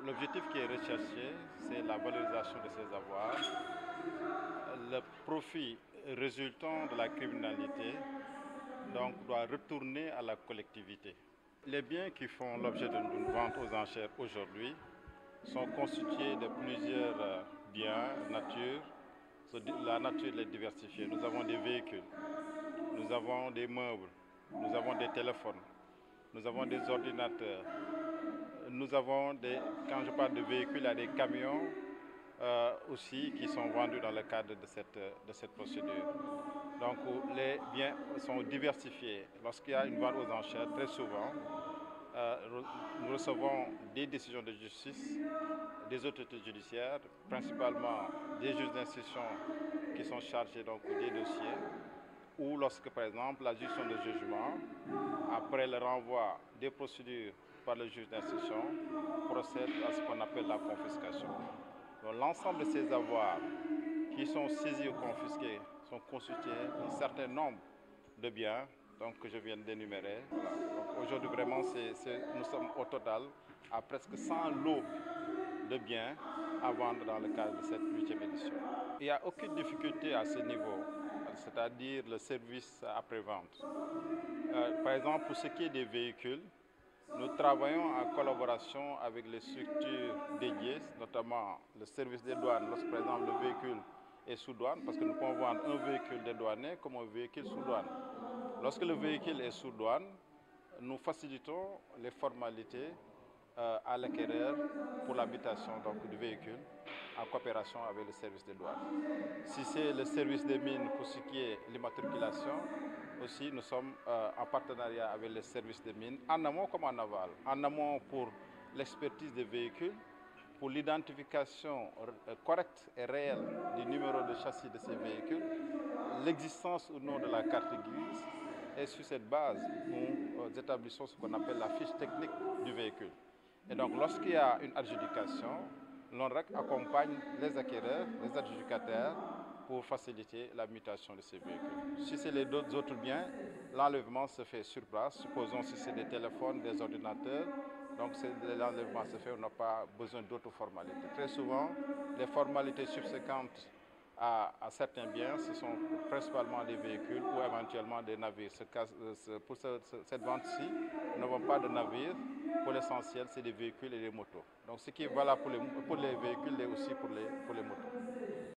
l'objectif qui est recherché, c'est la valorisation de ces avoirs, le profit résultant de la criminalité donc, doit retourner à la collectivité. Les biens qui font l'objet d'une vente aux enchères aujourd'hui sont constitués de plusieurs biens, nature. La nature est diversifiée. Nous avons des véhicules, nous avons des meubles, nous avons des téléphones, nous avons des ordinateurs, nous avons quand je parle de véhicules, il y a des camions aussi qui sont vendus dans le cadre de cette procédure. Donc les biens sont diversifiés. Lorsqu'il y a une vente aux enchères, très souvent, nous recevons des décisions de justice, des autorités judiciaires, principalement des juges d'instruction qui sont chargés donc, des dossiers, ou lorsque, par exemple, la juridiction de jugement, après le renvoi des procédures par le juge d'instruction, procède à ce qu'on appelle la confiscation. Donc l'ensemble de ces avoirs qui sont saisis ou confisqués sont constitués d'un certain nombre de biens donc, que je viens d'énumérer. Voilà. Aujourd'hui, vraiment, nous sommes au total à presque 100 lots de biens à vendre dans le cadre de cette 8e édition. Il n'y a aucune difficulté à ce niveau, c'est-à-dire le service après-vente. Par exemple, pour ce qui est des véhicules, nous travaillons en collaboration avec les structures dédiées, notamment le service des douanes, lorsque par exemple le véhicule est sous douane, parce que nous pouvons vendre un véhicule dédouané comme un véhicule sous douane. Lorsque le véhicule est sous douane, nous facilitons les formalités à l'acquéreur pour l'habitation du véhicule en coopération avec le service des douanes. Si c'est le service des mines pour ce qui est l'immatriculation, aussi nous sommes en partenariat avec les services des mines, en amont comme en aval. En amont pour l'expertise des véhicules, pour l'identification correcte et réelle du numéro de châssis de ces véhicules, l'existence ou non de la carte grise, et sur cette base, nous établissons ce qu'on appelle la fiche technique du véhicule. Et donc, lorsqu'il y a une adjudication, l'ONRAC accompagne les acquéreurs, les adjudicataires, pour faciliter la mutation de ces véhicules. Si c'est les autres biens, l'enlèvement se fait sur place. Supposons si c'est des téléphones, des ordinateurs, donc l'enlèvement se fait, on n'a pas besoin d'autres formalités. Très souvent, les formalités subséquentes à certains biens, ce sont principalement des véhicules ou éventuellement des navires. Pour cette vente-ci, nous n'avons pas de navires. Pour l'essentiel, c'est des véhicules et des motos. Donc ce qui est valable pour les véhicules est aussi pour les motos.